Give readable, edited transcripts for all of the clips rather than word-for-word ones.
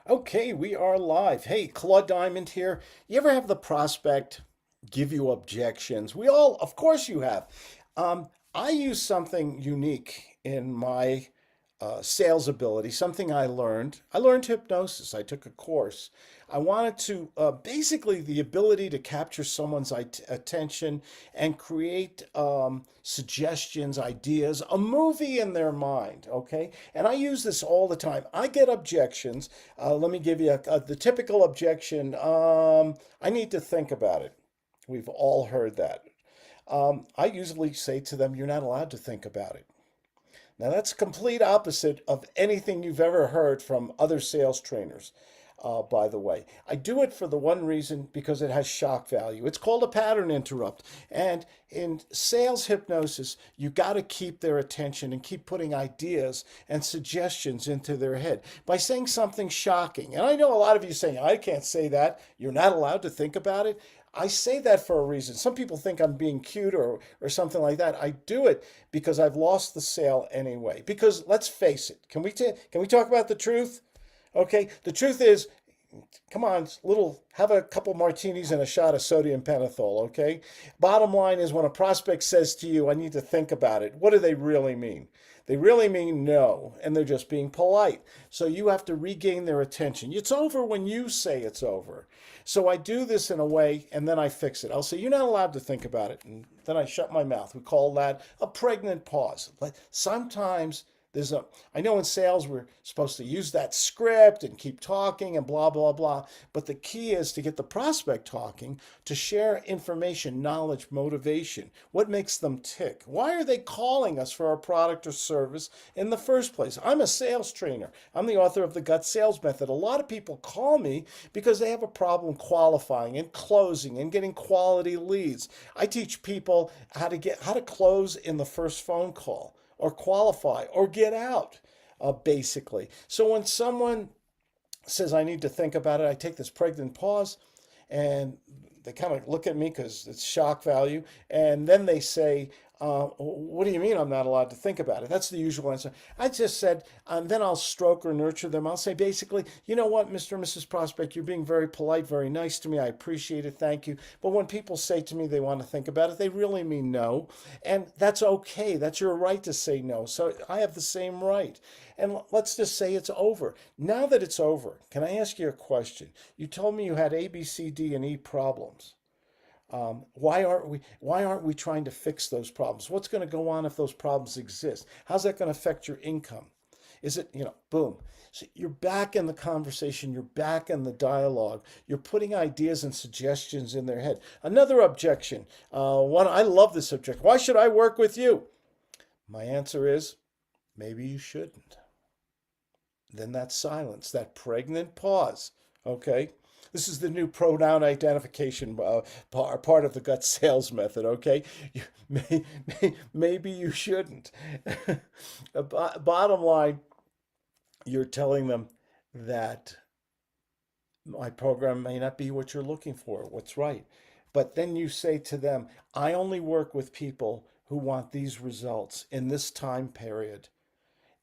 Okay, we are live. Hey, Claude Diamond here. You ever have the prospect give you objections? We all, of course, you have. I use something unique in my sales ability, something I learned. I learned hypnosis. I took a course. I wanted to basically the ability to capture someone's attention and create suggestions, ideas, a movie in their mind. Okay, and I use this all the time. I get objections. Let me give you the typical objection. I need to think about it. We've all heard that. I usually say to them, "You're not allowed to think about it." Now, that's complete opposite of anything you've ever heard from other sales trainers, by the way. I do it for the one reason because it has shock value. It's called a pattern interrupt. And in sales hypnosis, you got to keep their attention and keep putting ideas and suggestions into their head by saying something shocking. And I know a lot of you saying, I can't say that. You're not allowed to think about it. I say that for a reason. Some people think I'm being cute or something like that. I do it because I've lost the sale anyway. Because let's face it, can we talk about the truth? Okay, the truth is, come on, have a couple martinis and a shot of sodium pentothal, okay? Bottom line is when a prospect says to you, I need to think about it, what do they really mean? They really mean no, and they're just being polite. So you have to regain their attention. It's over when you say it's over. So I do this in a way, and then I fix it. I'll say, you're not allowed to think about it. And then I shut my mouth. We call that a pregnant pause. But sometimes I know in sales we're supposed to use that script and keep talking and blah, blah, blah. But the key is to get the prospect talking, to share information, knowledge, motivation. What makes them tick? Why are they calling us for our product or service in the first place? I'm a sales trainer. I'm the author of the G.U.T.S sales method. A lot of people call me because they have a problem qualifying and closing and getting quality leads. I teach people how to close in the first phone call, or qualify, or get out, basically. So when someone says, I need to think about it, I take this pregnant pause, and they kind of look at me because it's shock value, and then they say, what do you mean I'm not allowed to think about it? That's the usual answer. I just said, then I'll stroke or nurture them. I'll say basically, you know what, Mr. and Mrs. Prospect, you're being very polite, very nice to me. I appreciate it. Thank you. But when people say to me they want to think about it, they really mean no. And that's okay. That's your right to say no. So I have the same right. And let's just say it's over. Now that it's over, can I ask you a question? You told me you had A, B, C, D, and E problems. Why aren't we trying to fix those problems? What's going to go on if those problems exist? How's that going to affect your income? Is it, boom. So you're back in the conversation, you're back in the dialogue, you're putting ideas and suggestions in their head. Another objection. I love this objection. Why should I work with you? My answer is maybe you shouldn't. Then that silence, that pregnant pause. Okay. This is the new pronoun identification part of the G.U.T.S sales method, okay? Maybe you shouldn't. Bottom line, you're telling them that my program may not be what you're looking for, what's right. But then you say to them, I only work with people who want these results in this time period.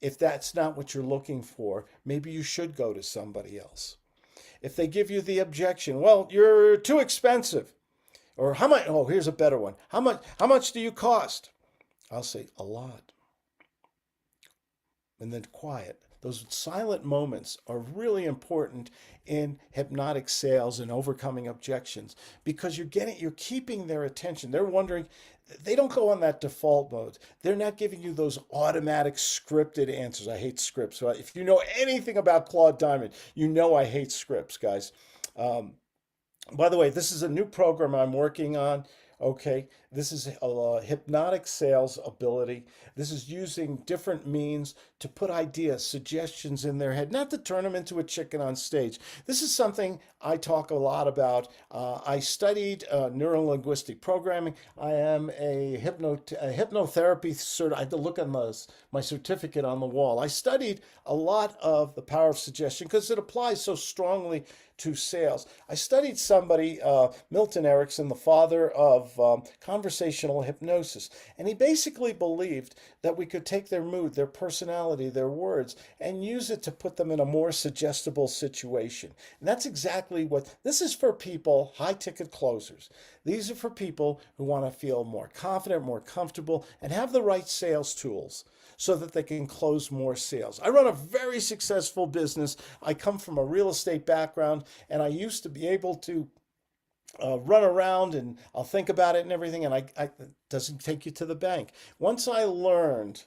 If that's not what you're looking for, maybe you should go to somebody else. If they give you the objection, well, you're too expensive. Or how much? Oh, here's a better one. How much do you cost? I'll say a lot. And then quiet. Those silent moments are really important in hypnotic sales and overcoming objections because you're keeping their attention. They're wondering, they don't go on that default mode. They're not giving you those automatic scripted answers. I hate scripts. So if you know anything about Claude Diamond, you know I hate scripts, guys. By the way, this is a new program I'm working on. Okay, this is a hypnotic sales ability. This is using different means to put ideas, suggestions in their head, not to turn them into a chicken on stage. This is something I talk a lot about. I studied neuro-linguistic programming. I am a hypnotherapy cert. I had to look on my certificate on the wall. I studied a lot of the power of suggestion because it applies so strongly to sales. I studied somebody, Milton Erickson, the father of conversational hypnosis. And he basically believed that we could take their mood, their personality, their words, and use it to put them in a more suggestible situation. And that's exactly what this is for people, high ticket closers. These are for people who want to feel more confident, more comfortable, and have the right sales tools so that they can close more sales. I run a very successful business. I come from a real estate background, and I used to be able to run around and I'll think about it and everything, and it doesn't take you to the bank. Once I learned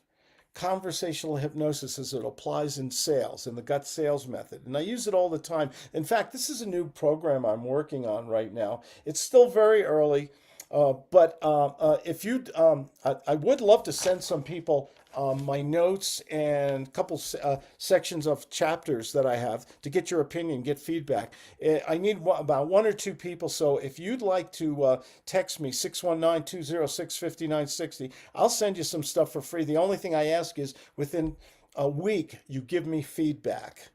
conversational hypnosis as it applies in sales, in the gut sales method, and I use it all the time. In fact, this is a new program I'm working on right now. It's still very early, but if you, I would love to send some people my notes and a couple sections of chapters that I have to get your opinion, get feedback. I need about one or two people, so if you'd like to text me 619-206-5960, I'll send you some stuff for free. The only thing I ask is within a week you give me feedback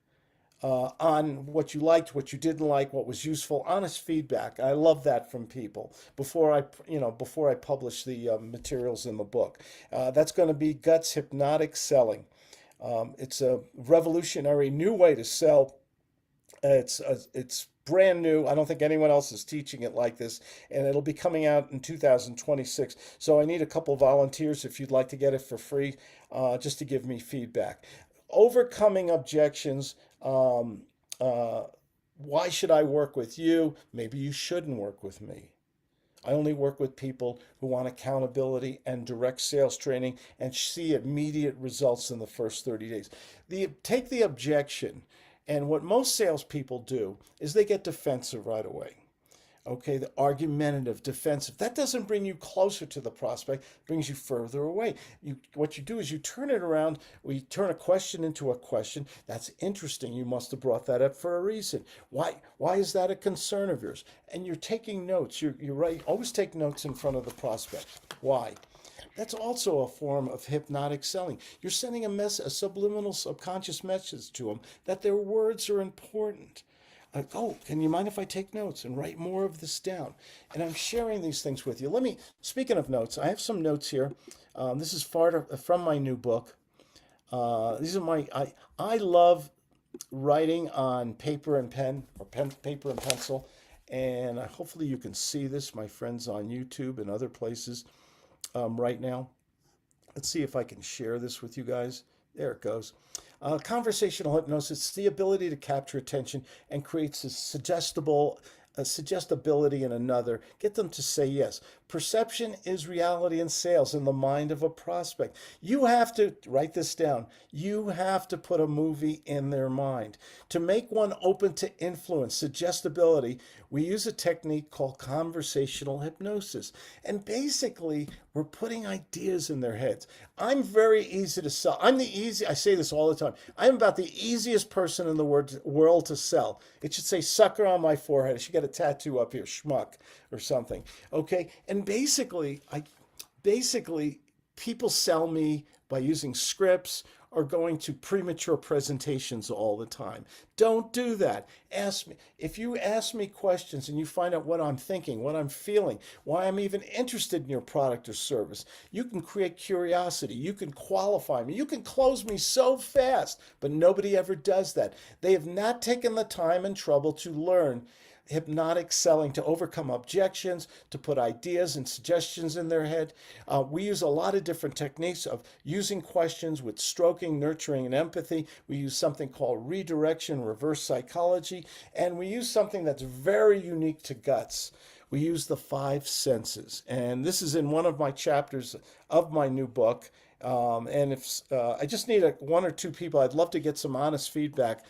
on what you liked, what you didn't like, what was useful, honest feedback. I love that from people before I publish the materials in the book. That's going to be G.U.T.S Hypnotic Selling. It's a revolutionary new way to sell. It's brand new. I don't think anyone else is teaching it like this, and it'll be coming out in 2026. So I need a couple volunteers if you'd like to get it for free, just to give me feedback. Overcoming objections. Why should I work with you? Maybe you shouldn't work with me. I only work with people who want accountability and direct sales training and see immediate results in the first 30 days. Take the objection, and what most salespeople do is they get defensive right away. Okay, the argumentative, defensive. That doesn't bring you closer to the prospect, it brings you further away. What you do is you turn it around, we turn a question into a question. That's interesting. You must have brought that up for a reason. Why is that a concern of yours? And you're taking notes. You're right. Always take notes in front of the prospect. Why? That's also a form of hypnotic selling. You're sending a subliminal subconscious message to them that their words are important. Oh, can you mind if I take notes and write more of this down? And I'm sharing these things with you. Speaking of notes, I have some notes here. This is from my new book. These are I love writing on paper and pen, or paper and pencil. And hopefully you can see this, my friends on YouTube and other places right now. Let's see if I can share this with you guys. There it goes. Conversational hypnosis is the ability to capture attention and creates a suggestibility in another. Get them to say yes. Perception is reality in sales in the mind of a prospect. You have to write this down. You have to put a movie in their mind. To make one open to influence, suggestibility, we use a technique called conversational hypnosis. And basically, we're putting ideas in their heads. I'm very easy to sell. I say this all the time. I'm about the easiest person in the world to sell. It should say sucker on my forehead. I should get a tattoo up here, schmuck or something. Okay? And basically people sell me by using scripts or going to premature presentations all the time. Don't do that. Ask me. If you ask me questions and you find out what I'm thinking, what I'm feeling, why I'm even interested in your product or service, you can create curiosity. You can qualify me. You can close me so fast, but nobody ever does that. They have not taken the time and trouble to learn hypnotic selling, to overcome objections, to put ideas and suggestions in their head. We use a lot of different techniques of using questions with stroking, nurturing, and empathy. We use something called redirection, reverse psychology, and we use something that's very unique to G.U.T.S. We use the 5 senses, and this is in one of my chapters of my new book. And if I just need one or two people, I'd love to get some honest feedback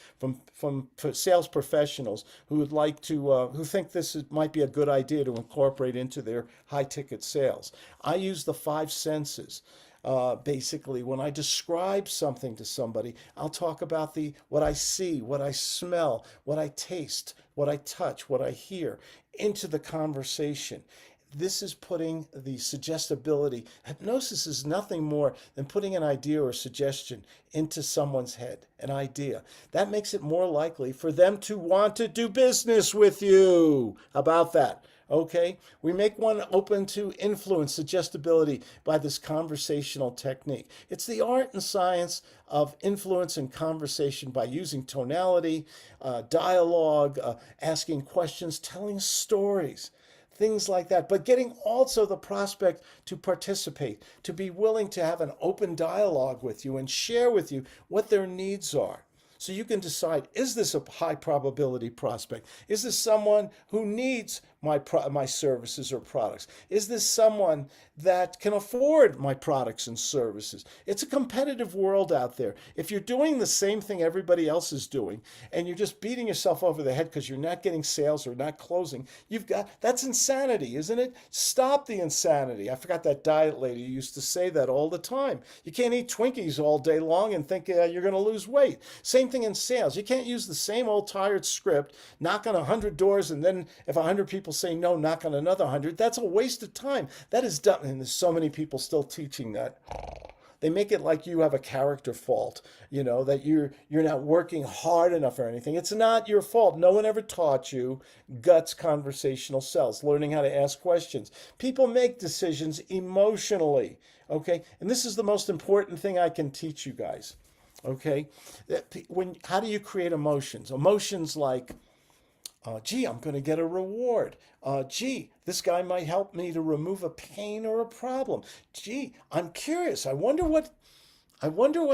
from sales professionals who would like to who think might be a good idea to incorporate into their high ticket sales. I use the 5 senses. Basically, when I describe something to somebody, I'll talk about what I see, what I smell, what I taste, what I touch, what I hear into the conversation. This is putting the suggestibility. Hypnosis is nothing more than putting an idea or suggestion into someone's head, an idea. That makes it more likely for them to want to do business with you. How about that? Okay, we make one open to influence, suggestibility by this conversational technique. It's the art and science of influence and conversation by using tonality, dialogue, asking questions, telling stories, things like that, but getting also the prospect to participate, to be willing to have an open dialogue with you and share with you what their needs are. So you can decide, is this a high probability prospect? Is this someone who needs my services or products? Is this someone that can afford my products and services? It's a competitive world out there. If you're doing the same thing everybody else is doing and you're just beating yourself over the head because you're not getting sales or not closing, that's insanity, isn't it? Stop the insanity. I forgot that diet lady used to say that all the time. You can't eat Twinkies all day long and think you're going to lose weight. Same thing in sales. You can't use the same old tired script, knock on 100 doors, and then if 100 people say no, knock on another 100. That's a waste of time. That is done. And there's so many people still teaching that. They make it like you have a character fault, that you're not working hard enough or anything. It's not your fault. No one ever taught you guts conversational sales, learning how to ask questions. People make decisions emotionally, okay? And this is the most important thing I can teach you guys. Okay, how do you create emotions? Emotions like, gee, I'm going to get a reward. Gee, this guy might help me to remove a pain or a problem. Gee, I'm curious. I wonder what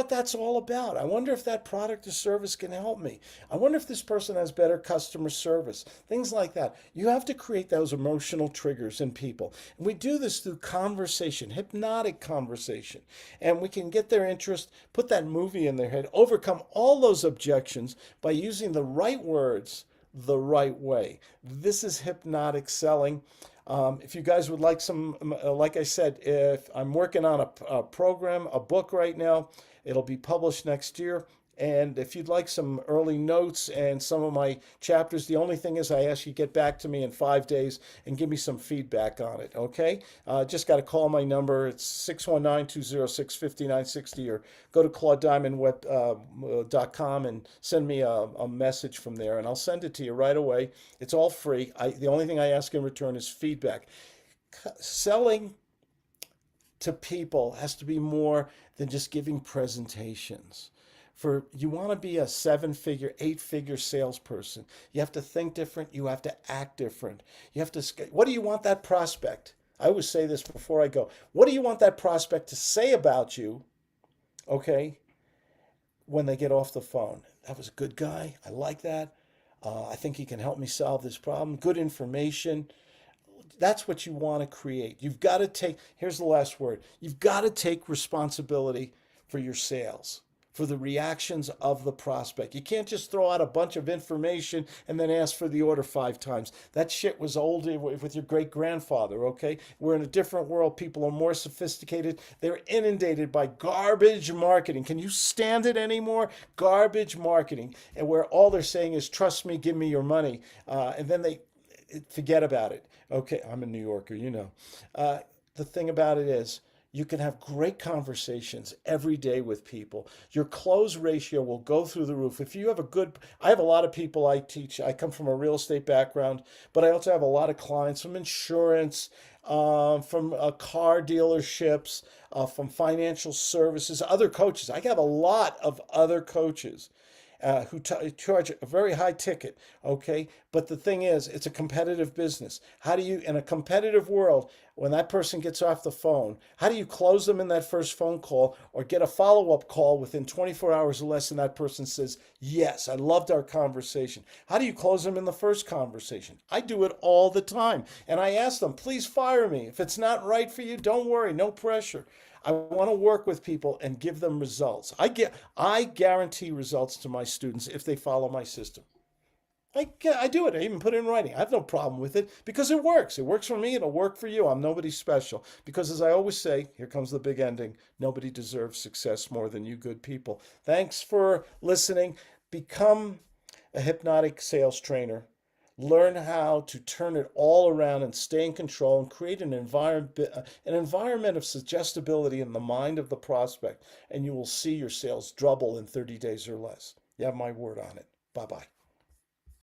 that's all about. I wonder if that product or service can help me. I wonder if this person has better customer service. Things like that. You have to create those emotional triggers in people. And we do this through conversation, hypnotic conversation. And we can get their interest, put that movie in their head, overcome all those objections by using the right words the right way. This is hypnotic selling. If you guys would like some, like I said, if I'm working on a program, a book right now, it'll be published next year. And if you'd like some early notes and some of my chapters, the only thing is I ask you get back to me in 5 days and give me some feedback on it, okay? Just got to call my number. It's 619-206-5960 or go to claudediamond.com and send me a message from there, and I'll send it to you right away. It's all free. The only thing I ask in return is feedback. Selling to people has to be more than just giving presentations. For you want to be a 7-figure, 8-figure salesperson, you have to think different, you have to act different. You have to, what do you want that prospect? I always say this before I go. What do you want that prospect to say about you, okay, when they get off the phone? That was a good guy. I like that. I think he can help me solve this problem. Good information. That's what you want to create. You've got to here's the last word. You've got to take responsibility for your sales, for the reactions of the prospect. You can't just throw out a bunch of information and then ask for the order 5 times. That shit was old with your great grandfather, okay? We're in a different world. People are more sophisticated. They're inundated by garbage marketing. Can you stand it anymore? Garbage marketing. And where all they're saying is, trust me, give me your money. And then they forget about it. Okay, I'm a New Yorker, the thing about it is, you can have great conversations every day with people. Your close ratio will go through the roof. If you have I have a lot of people I teach. I come from a real estate background, but I also have a lot of clients from insurance, from car dealerships, from financial services, other coaches. I have a lot of other coaches who charge a very high ticket, okay? But the thing is, it's a competitive business. How do you, in a competitive world, when that person gets off the phone, how do you close them in that first phone call or get a follow-up call within 24 hours or less and that person says, yes, I loved our conversation? How do you close them in the first conversation? I do it all the time. And I ask them, please fire me. If it's not right for you, don't worry, no pressure. I want to work with people and give them results. I guarantee results to my students if they follow my system. I do it. I even put it in writing. I have no problem with it because it works. It works for me. It'll work for you. I'm nobody special. Because as I always say, here comes the big ending. Nobody deserves success more than you good people. Thanks for listening. Become a hypnotic sales trainer. Learn how to turn it all around and stay in control and create an environment of suggestibility in the mind of the prospect. And you will see your sales double in 30 days or less. You have my word on it. Bye-bye.